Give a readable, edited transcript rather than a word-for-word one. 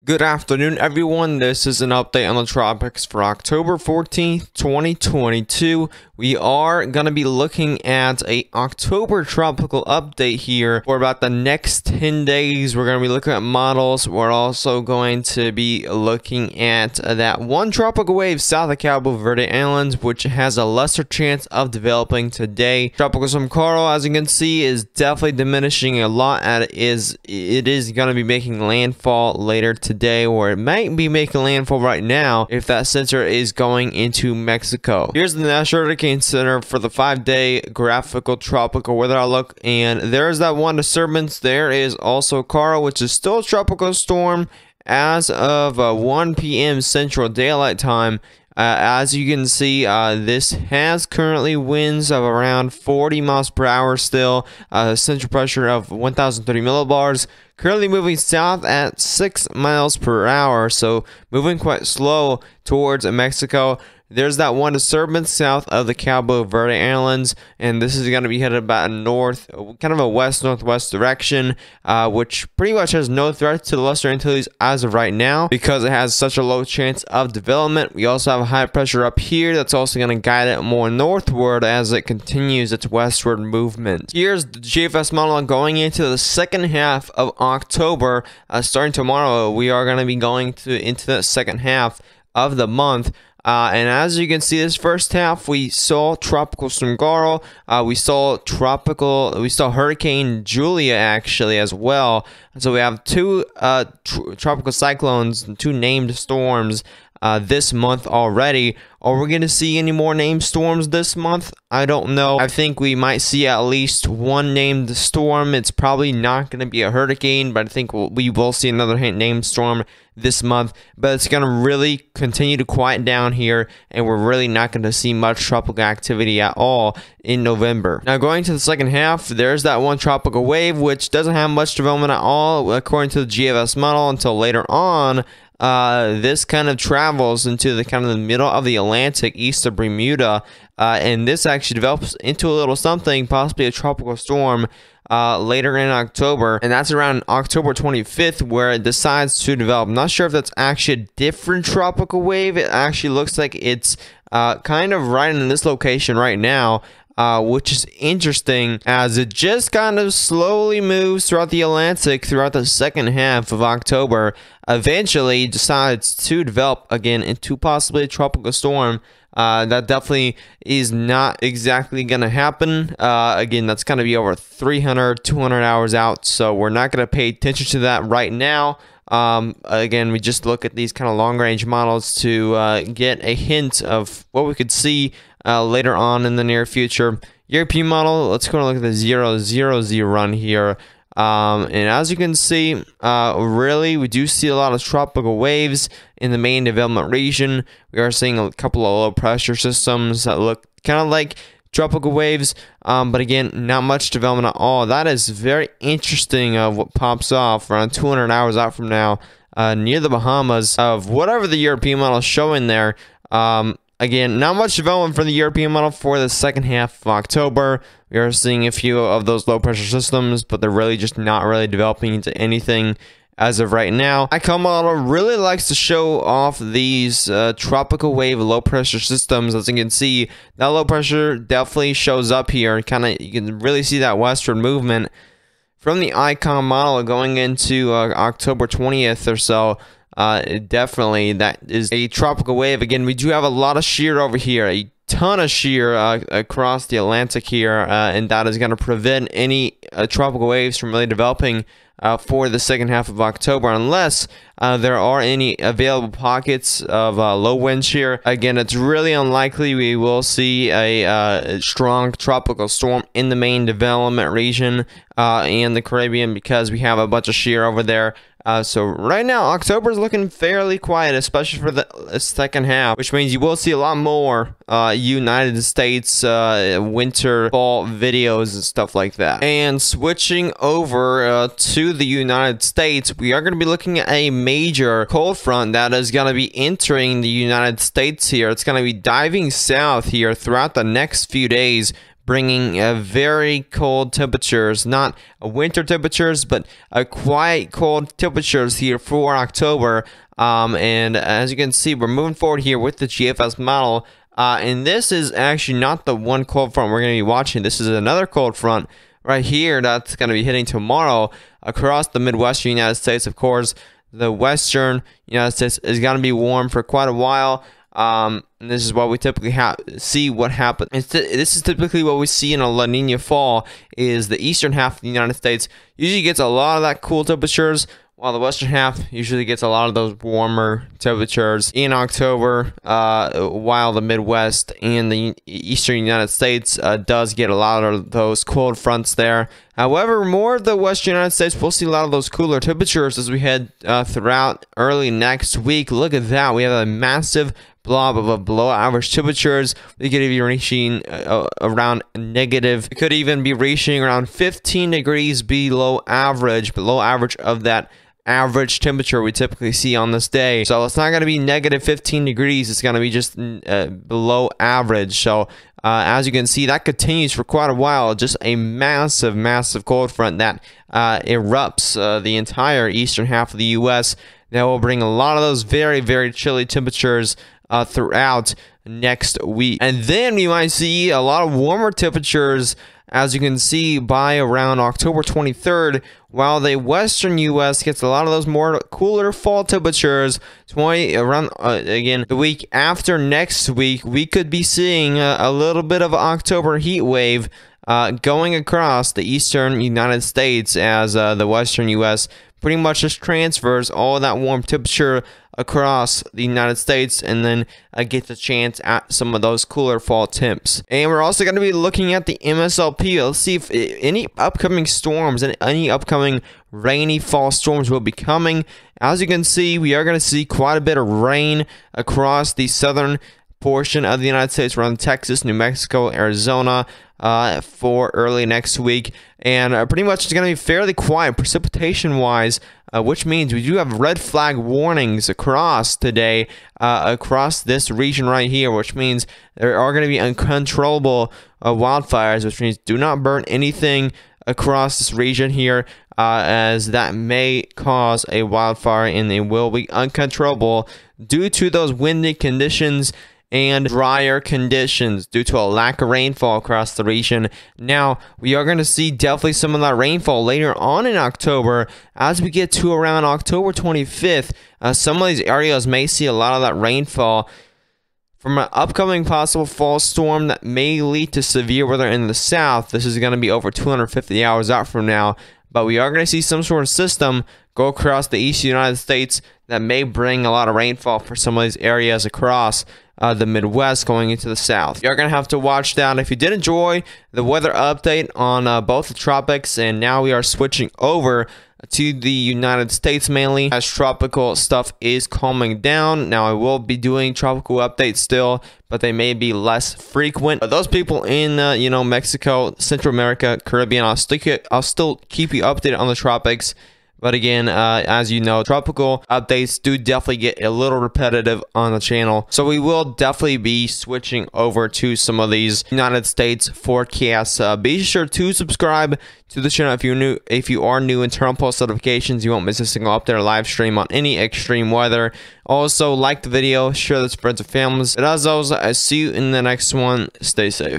Good afternoon, everyone. This is an update on the tropics for October 14th, 2022. We are going to be looking at a October tropical update here for about the next 10 days. We're going to be looking at models. We're also going to be looking at that one tropical wave south of Cabo Verde Islands, which has a lesser chance of developing today. Tropical storm Karl, as you can see, is definitely diminishing a lot, and it is going to be making landfall later today, or it might be making landfall right now if that center is going into Mexico. Here's the National Hurricane Center for the 5-day graphical tropical weather outlook, and there's that one disturbance. There is also Karl, which is still a tropical storm as of 1 p.m. Central Daylight Time. As you can see, this has currently winds of around 40 miles per hour still, central pressure of 1030 millibars, currently moving south at 6 miles per hour, so moving quite slow towards Mexico. There's that one disturbance south of the Cabo Verde Islands, and this is going to be headed about north, kind of a west-northwest direction, which pretty much has no threat to the Lesser Antilles as of right now because it has such a low chance of development. We also have a high pressure up here that's also going to guide it more northward as it continues its westward movement. Here's the GFS model going into the second half of October. Starting tomorrow, we are going to be going into the second half of the month. And as you can see, this first half we saw tropical storm Karl, we saw Hurricane Julia actually as well. So we have two tropical cyclones and two named storms this month already. Are we going to see any more named storms this month? I don't know. I think we might see at least one named storm. It's probably not going to be a hurricane, but I think we will see another named storm this month. But it's going to really continue to quiet down here, and we're really not going to see much tropical activity at all in November. Now, going to the second half, there's that one tropical wave, which doesn't have much development at all, according to the GFS model, until later on. This kind of travels into the kind of the middle of the Atlantic east of Bermuda, and this actually develops into a little something, possibly a tropical storm, later in October, and that's around October 25th where it decides to develop. I'm not sure if that's actually a different tropical wave. It actually looks like it's kind of right in this location right now, which is interesting as it just kind of slowly moves throughout the Atlantic throughout the second half of October. Eventually decides to develop again into possibly a tropical storm. That definitely is not exactly going to happen. Again, that's going to be over 300, 200 hours out, so we're not going to pay attention to that right now. Again, we just look at these kind of long-range models to get a hint of what we could see later on in the near future. European model, let's go and look at the 0-0-0 run here. And as you can see, really, we do see a lot of tropical waves in the main development region. We are seeing a couple of low pressure systems that look kind of like tropical waves, but again, not much development at all. That is very interesting of what pops off around 200 hours out from now, near the Bahamas of whatever the European model is showing there. Again, not much development for the European model for the second half of October. We are seeing a few of those low pressure systems, but they're really just not really developing into anything as of right now. ICOM model really likes to show off these tropical wave low pressure systems. As you can see, that low pressure definitely shows up here. You can really see that westward movement from the ICOM model going into October 20th or so. Definitely that is a tropical wave. Again, we do have a lot of shear over here, a ton of shear across the Atlantic here, and that is going to prevent any tropical waves from really developing for the second half of October, unless there are any available pockets of low wind shear. Again, it's really unlikely we will see a strong tropical storm in the main development region and the Caribbean because we have a bunch of shear over there. So right now, October is looking fairly quiet, especially for the second half, which means you will see a lot more United States winter, fall videos and stuff like that. And switching over to the United States, we are going to be looking at a major cold front that is going to be entering the United States here. It's going to be diving south here throughout the next few days, bringing very cold temperatures, not winter temperatures, but quite cold temperatures here for October. And as you can see, we're moving forward here with the GFS model. And this is actually not the one cold front we're going to be watching. This is another cold front right here that's going to be hitting tomorrow across the Midwestern United States. Of course, the Western United States is going to be warm for quite a while. And this is what we typically see what happens. This is typically what we see in a La Nina fall, is the eastern half of the United States usually gets a lot of that cool temperatures, while the western half usually gets a lot of those warmer temperatures in October, while the Midwest and the eastern United States does get a lot of those cold fronts there. However, more of the western United States, we'll see a lot of those cooler temperatures as we head throughout early next week. Look at that. We have a massive blob of below average temperatures. We could be reaching around negative. We could even be reaching around 15 degrees below average of that average temperature we typically see on this day. So it's not going to be negative 15 degrees. It's going to be just below average. So as you can see, that continues for quite a while. Just a massive cold front that erupts the entire eastern half of the U.S. That will bring a lot of those very chilly temperatures throughout next week. And then we might see a lot of warmer temperatures, as you can see, by around October 23rd, while the western U.S. gets a lot of those more cooler fall temperatures. Again, the week after next week, we could be seeing a little bit of an October heat wave going across the eastern United States, as the western U.S. pretty much just transfers all of that warm temperature across the United States, and then gets a chance at some of those cooler fall temps. And we're also going to be looking at the MSLP. Let's see if any upcoming storms and any upcoming rainy fall storms will be coming. As you can see, we are going to see quite a bit of rain across the southern portion of the United States, around Texas, New Mexico, Arizona, for early next week. And pretty much it's going to be fairly quiet precipitation wise, which means we do have red flag warnings across today, across this region right here, which means there are going to be uncontrollable wildfires, which means do not burn anything across this region here, as that may cause a wildfire, and they will be uncontrollable due to those windy conditions and drier conditions due to a lack of rainfall across the region. Now, we are going to see definitely some of that rainfall later on in October. As we get to around October 25th, some of these areas may see a lot of that rainfall from an upcoming possible fall storm that may lead to severe weather in the south. This is going to be over 250 hours out from now, but we are going to see some sort of system go across the eastern United States that may bring a lot of rainfall for some of these areas across the Midwest going into the south. You're going to have to watch that. If you did enjoy the weather update on both the tropics, and now we are switching over to the United States mainly, as tropical stuff is calming down. Now, I will be doing tropical updates still, but they may be less frequent. But those people in Mexico, Central America, Caribbean, I'll still keep you updated on the tropics. But again, as you know, tropical updates do definitely get a little repetitive on the channel. So we will definitely be switching over to some of these United States forecasts. Be sure to subscribe to the channel if you are new, and turn on post notifications. You won't miss a single update or live stream on any extreme weather. Also, like the video, share this with friends and families. And as always, I see you in the next one. Stay safe.